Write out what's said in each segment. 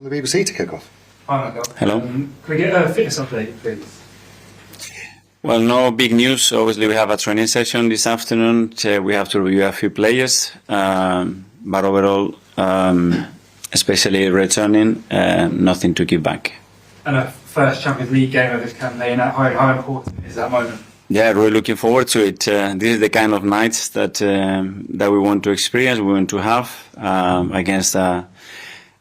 The BBC to kick off. Hi, Mikel. Hello. Can we get a fitness update, please? Well, no big news. Obviously, we have a training session this afternoon. We have to review a few players, but overall, especially returning, nothing to give back. And a first Champions League game of this campaign at home. How important is that moment? Yeah, really looking forward to it. This is the kind of nights that we want to experience, we want to have against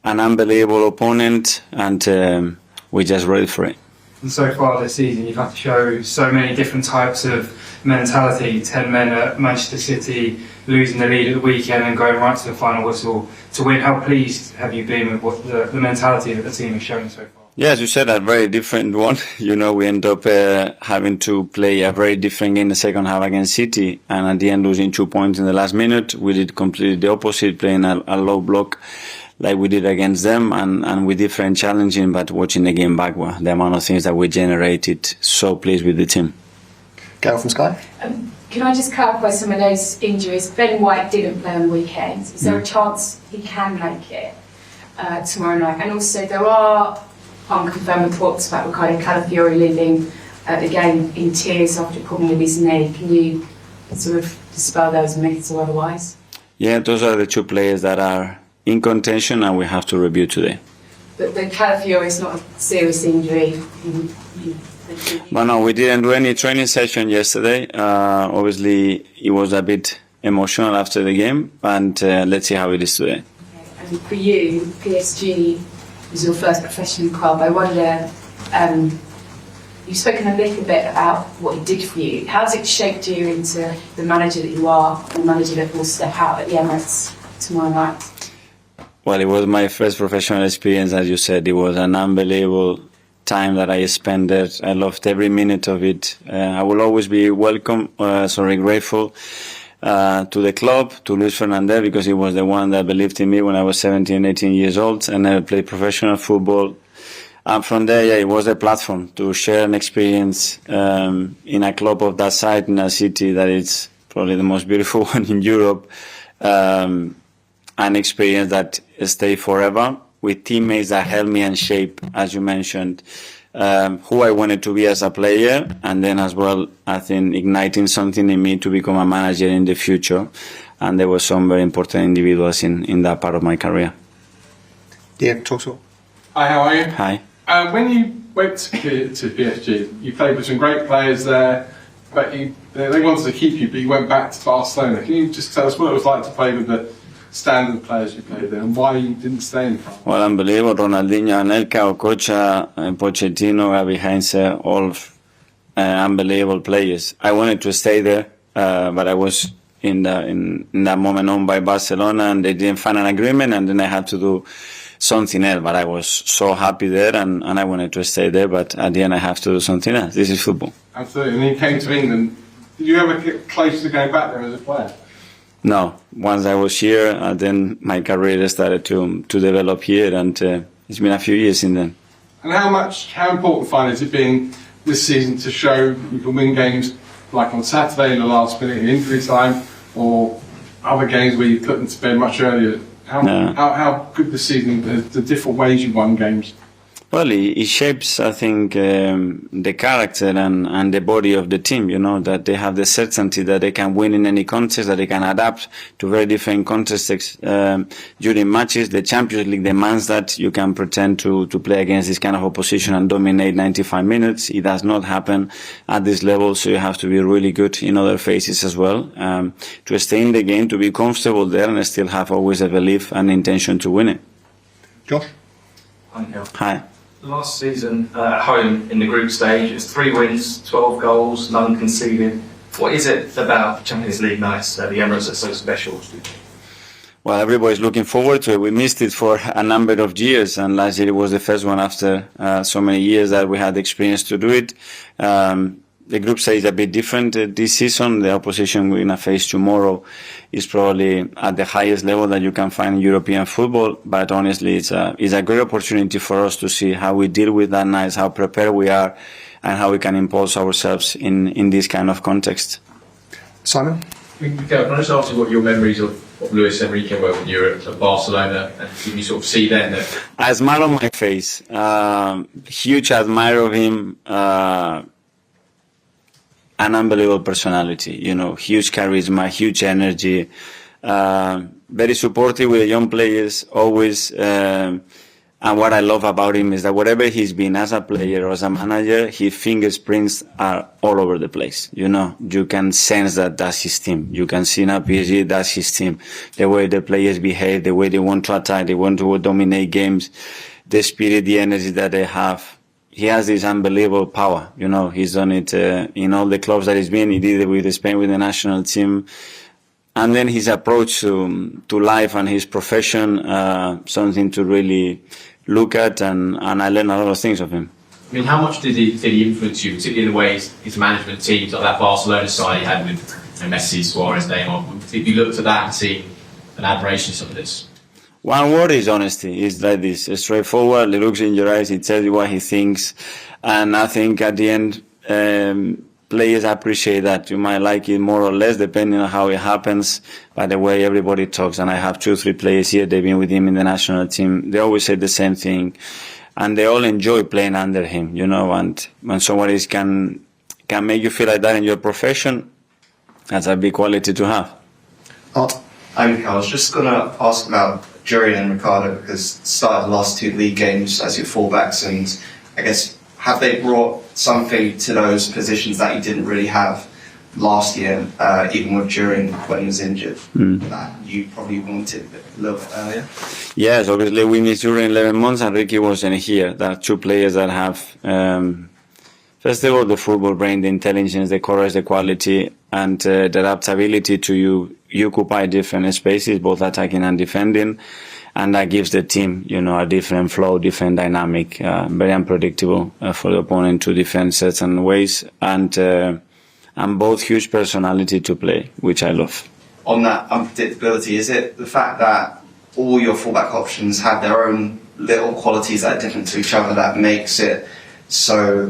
an unbelievable opponent, and we're just ready for it. And so far this season, you've had to show so many different types of mentality. 10 men at Manchester City, losing the lead at the weekend and going right to the final whistle to win. How pleased have you been with what the mentality that the team has shown so far? Yeah, as you said, a very different one. You know, we end up having to play a very different game in the second half against City, and at the end losing 2 points in the last minute. We did completely the opposite, playing a low block like we did against them, and with different challenging, but watching the game back, the amount of things that we generated, so pleased with the team. Gail from Sky. Can I just clarify some of those injuries? Ben White didn't play on the weekend. Is there a chance he can make it tomorrow night? And also there are unconfirmed reports about White Calafiori leaving the game in tears after a problem with his knee. Can you sort of dispel those myths or otherwise? Yeah, those are the two players that are in contention, and we have to review today. But the Calafiori is not a serious injury. But no, we didn't do any training session yesterday. Obviously, it was a bit emotional after the game, and let's see how it is today. Okay. And for you, PSG was your first professional club. I wonder, you've spoken a little bit about what it did for you. How has it shaped you into the manager that you are, the manager that will step out at the Emirates tomorrow night? Well, it was my first professional experience, as you said. It was an unbelievable time that I spent there. I loved every minute of it. I will always be grateful to the club, to Luis Fernandez, because he was the one that believed in me when I was 17, 18 years old, and I played professional football. And from there, yeah, it was a platform to share an experience in a club of that size, in a city that is probably the most beautiful one in Europe. An experience that stay forever, with teammates that helped me and shape, as you mentioned, who I wanted to be as a player, and then as well, I think, igniting something in me to become a manager in the future. And there were some very important individuals in that part of my career. Diego, talk to. Hi, how are you? Hi. When you went to PSG, you played with some great players there, but they wanted to keep you, but you went back to Barcelona. Can you just tell us what it was like to play with the standard players you played there, and why you didn't stay in France? Well, unbelievable. Ronaldinho, Anelka, Okocha, Pochettino, Gavi Heinze, all unbelievable players. I wanted to stay there, but I was in that moment owned by Barcelona, and they didn't find an agreement, and then I had to do something else. But I was so happy there, and I wanted to stay there, but at the end I have to do something else. This is football. Absolutely. And then you came to England. Did you ever get close to going back there as a player? No. Once I was here, then my career started to develop here, and it's been a few years since then. And how important fun is it being this season to show you can win games like on Saturday in the last minute in injury time, or other games where you couldn't spend much earlier? How good the season, the different ways you won games? Well, it shapes, I think, the character and the body of the team, you know, that they have the certainty that they can win in any context, that they can adapt to very different contexts during matches. The Champions League demands that you can pretend to play against this kind of opposition and dominate 95 minutes. It does not happen at this level, so you have to be really good in other phases as well, to stay in the game, to be comfortable there, and still have always a belief and intention to win it. Josh? Hi, Neil. Hi. Last season at home in the group stage, it's 3 wins, 12 goals, none conceded. What is it about Champions League nights at the Emirates that's so special? Well, everybody's looking forward to it. We missed it for a number of years, and last year it was the first one after so many years that we had the experience to do it. The group stage is a bit different this season. The opposition we're going to face tomorrow is probably at the highest level that you can find in European football. But honestly, it's a great opportunity for us to see how we deal with that night, how prepared we are, and how we can impose ourselves in this kind of context. Simon? Mikel, can I just ask you what your memories of what Luis Enrique were when you were at Barcelona, and did you sort of see then that? A smile on my face. Huge admirer of him. An unbelievable personality, huge charisma, huge energy, very supportive with the young players, always. And what I love about him is that whatever he's been as a player or as a manager, his fingerprints are all over the place. You can sense that that's his team. You can see now PSG, that's his team. The way the players behave, the way they want to attack, they want to dominate games, the spirit, the energy that they have. He has this unbelievable power. He's done it in all the clubs that he's been. He did it with Spain, with the national team. And then his approach to life and his profession, something to really look at, and I learned a lot of things of him. I mean, how much did he influence you, particularly in the way his management teams, like that Barcelona side he had with Messi, Suarez, Neymar? If you looked at that and see an admiration of some of this? One word is honesty. It's like this, straightforward. He looks in your eyes, he tells you what he thinks, and I think at the end, players appreciate that. You might like it more or less depending on how it happens, by the way everybody talks. And I have 2-3 players here, they've been with him in the national team. They always say the same thing. And they all enjoy playing under him, and when somebody can make you feel like that in your profession, that's a big quality to have. Hi Mikel, I was just going to ask about Jurriën and Ricardo, because started the last 2 league games as your fullbacks, and I guess have they brought something to those positions that you didn't really have last year, even with Jurriën when he was injured, that you probably wanted a little bit earlier? Yes, obviously we missed Jurriën 11 months and Enrique wasn't here. There are 2 players that have, first of all, the football brain, the intelligence, the courage, the quality, and the adaptability to you occupy different spaces, both attacking and defending. And that gives the team, a different flow, different dynamic, very unpredictable for the opponent to defend certain ways, and both huge personality to play, which I love. On that unpredictability, is it the fact that all your fullback options have their own little qualities that are different to each other that makes it so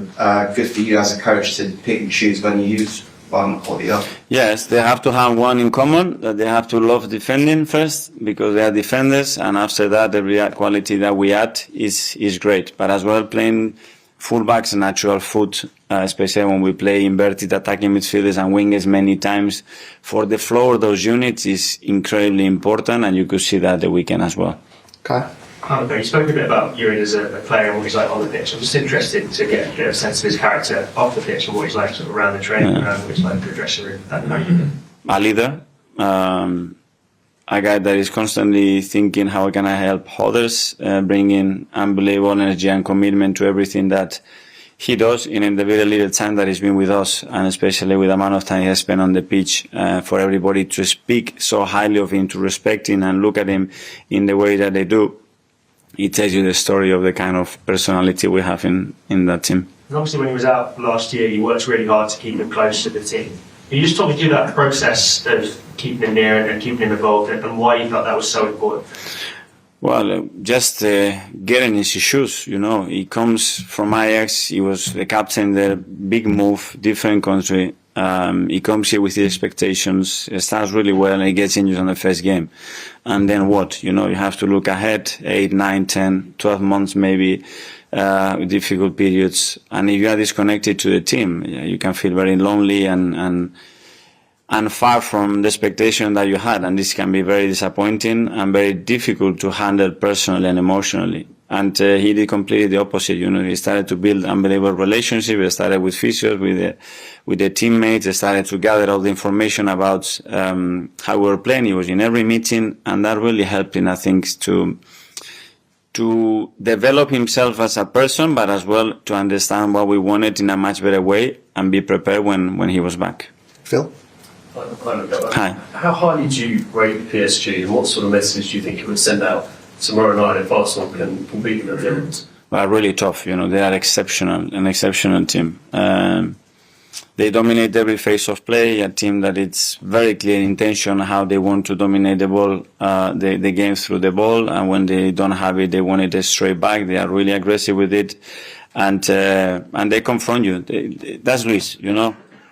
good for you as a coach to pick and choose when you use one or the other? Yes, they have to have one in common, that they have to love defending first, because they are defenders, and after that the quality that we add is great. But as well, playing fullbacks, natural foot, especially when we play inverted attacking midfielders and wingers many times, for the flow of those units is incredibly important, and you could see that the weekend as well. Okay. You spoke a bit about Jurriën as a player and what he's like on the pitch. I'm just interested to get a sense of his character off the pitch and what he's like sort of around the training ground, what he's like in the dressing room. A leader, a guy that is constantly thinking how can I help others, bringing unbelievable energy and commitment to everything that he does in the very little time that he's been with us, and especially with the amount of time he has spent on the pitch, for everybody to speak so highly of him, to respect him and look at him in the way that they do. It tells you the story of the kind of personality we have in that team. And obviously when he was out last year, he worked really hard to keep him close to the team. Can you just talk me through that process of keeping him near and keeping him involved, and why you thought that was so important? Well, just getting in his shoes, He comes from Ajax, he was the captain there, big move, different country. He comes here with his expectations, it starts really well, and he gets injured on the first game. And then what? You have to look ahead, 8, 9, 10, 12 months maybe, with difficult periods. And if you are disconnected to the team, you can feel very lonely and far from the expectation that you had. And this can be very disappointing and very difficult to handle personally and emotionally. And he did completely the opposite. He started to build unbelievable relationships. He started with physios, with the teammates. He started to gather all the information about how we were playing. He was in every meeting, and that really helped him, I think, to develop himself as a person, but as well to understand what we wanted in a much better way and be prepared when he was back. Phil? Hi. How highly do you rate PSG, and what sort of message do you think it would send out tomorrow night if Arsenal can beat them at the Emirates? Well, really tough. They are an exceptional team. They dominate every phase of play. A team that it's very clear intention how they want to dominate the ball, the game through the ball, and when they don't have it, they want it straight back. They are really aggressive with it, and they confront you. That's Luis.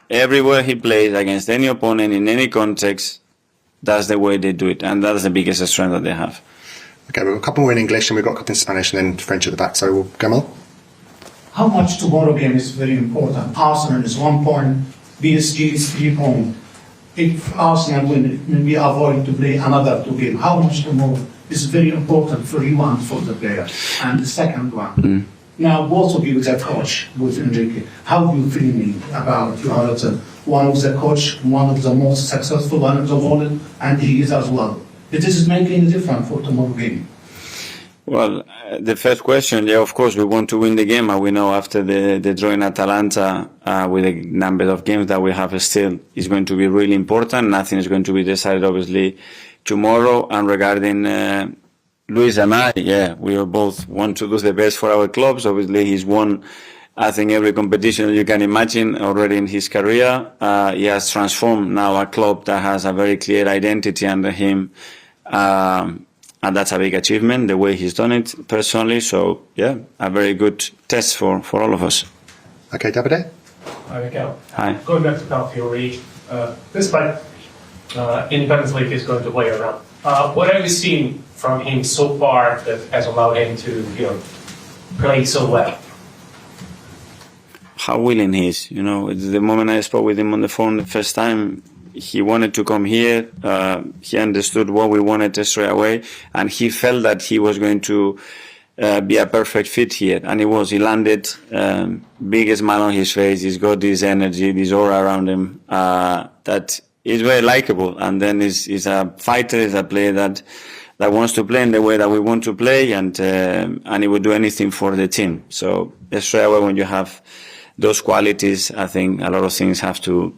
Everywhere he plays against any opponent in any context, that's the way they do it, and that's the biggest strength that they have. Okay, we've got a couple more in English and we've got a couple in Spanish and then French at the back. So we'll go on. How much tomorrow game is very important? Arsenal is 1 point, PSG is 3 points. If Arsenal win, we avoid to play another 2 games. How much tomorrow is very important for you and for the players? And the second one, now both of you as a coach with Enrique, how do you feeling about you are one of the coach, one of the most successful one of the world, and he is as well. It is making a difference for tomorrow game. Well, the first question, yeah, of course, we want to win the game, and we know after the draw in Atalanta, with the number of games that we have still, is going to be really important. Nothing is going to be decided, obviously, tomorrow. And regarding Luis and I, yeah, we both want to do the best for our clubs. Obviously, he's won, I think, every competition you can imagine already in his career. He has transformed now a club that has a very clear identity under him. And that's a big achievement, the way he's done it personally. So, yeah, a very good test for all of us. Okay, Davide? Hi, Mikel. Hi. Going back to Calafiori, despite Independence League is going to play around, what have you seen from him so far that has allowed him to, play so well? How willing he is. The moment I spoke with him on the phone the first time, he wanted to come here. He understood what we wanted straight away, and he felt that he was going to be a perfect fit here. And he was. He landed, big smile on his face. He's got this energy, this aura around him that is very likable. And then he's a fighter. He's a player that wants to play in the way that we want to play, and he would do anything for the team. So straight away, when you have those qualities, I think a lot of things have to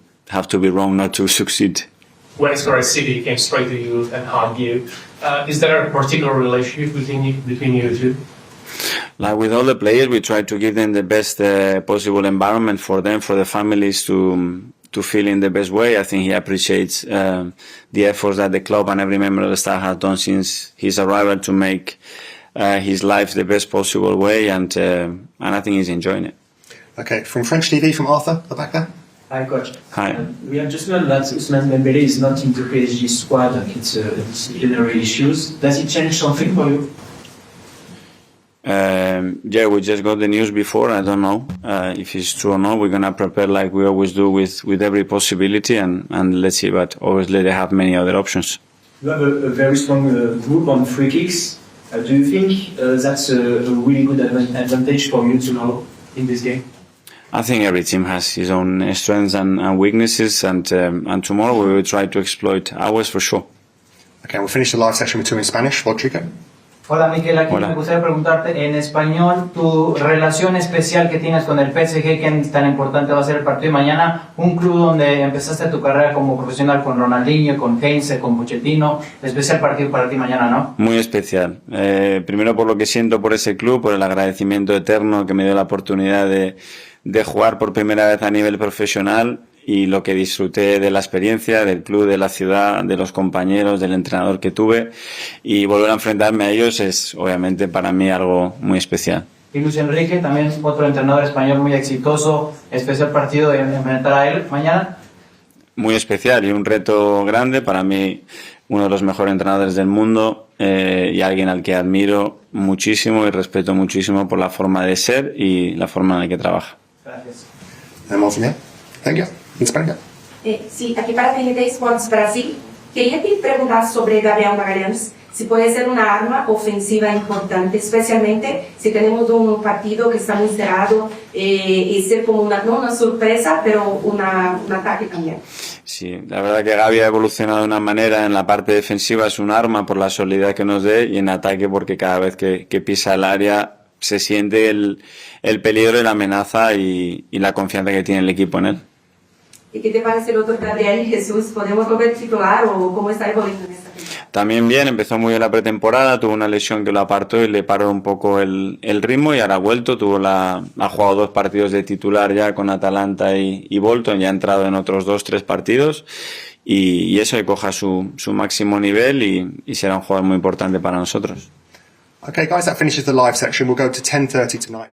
be wrong not to succeed. When he scored at City, he came straight to you and hugged you. Is there a particular relationship between you two? Like with all the players, we try to give them the best possible environment for them, for the families to feel in the best way. I think he appreciates the efforts that the club and every member of the staff has done since his arrival to make his life the best possible way, and I think he's enjoying it. Okay, from French TV, from Arthur, the back there. Hi, Coach. Hi. We have just learned that Ousmane Dembele is not in the PSG squad. It's disciplinary issues. Does it change something for you? Yeah, we just got the news before. I don't know if it's true or not. We're going to prepare like we always do with every possibility, and let's see. But obviously they have many other options. You have a very strong group on free kicks. Do you think that's a really good advantage for you to know in this game? I think every team has his own strengths and weaknesses, and tomorrow we will try to exploit ours for sure. Okay, we'll finish the live session with 2 in Spanish. Rodrigo. Hola Mikel, aquí Hola. me gustaría preguntarte en español tu relación especial que tienes con el PSG, que tan importante va a ser el partido de mañana, un club donde empezaste tu carrera como profesional con Ronaldinho, con Heinze, con Pochettino, especial partido para ti mañana, ¿no? Muy especial. Primero por lo que siento por ese club, por el agradecimiento eterno que me dio la oportunidad de jugar por primera vez a nivel profesional, y lo que disfruté de la experiencia, del club, de la ciudad, de los compañeros, del entrenador que tuve, y volver a enfrentarme a ellos es obviamente para mí algo muy especial. Y Luis Enrique, también otro entrenador español muy exitoso, especial partido de enfrentar a él mañana. Muy especial y un reto grande para mí, uno de los mejores entrenadores del mundo, y alguien al que admiro muchísimo y respeto muchísimo por la forma de ser y la forma en la que trabaja. Gracias. Thank you. In Spanish. Sí, aquí para TNT Sports Brasil. Quería te preguntar sobre Gabriel Magalhães, si puede ser una arma ofensiva importante, especialmente si tenemos un partido que está muy cerrado, y ser como no una sorpresa, pero un ataque también. Sí, la verdad que Gavi ha evolucionado de una manera. En la parte defensiva es un arma por la solidez que nos dé, y en ataque porque cada vez que pisa el área se siente el peligro y la amenaza y la confianza que tiene el equipo en él. ¿Y qué te parece el otro Gabriel Jesús? ¿Podemos volver titular o cómo está evolucionando en esta temporada? También bien, empezó muy bien la pretemporada, tuvo una lesión que lo apartó y le paró un poco el ritmo, y ahora ha vuelto, ha jugado 2 partidos de titular ya con Atalanta y Bolton, ya ha entrado en otros 2-3 partidos, y eso, que coja su máximo nivel y será un jugador muy importante para nosotros. Okay, guys, that finishes the live section. We'll go to 10:30 tonight.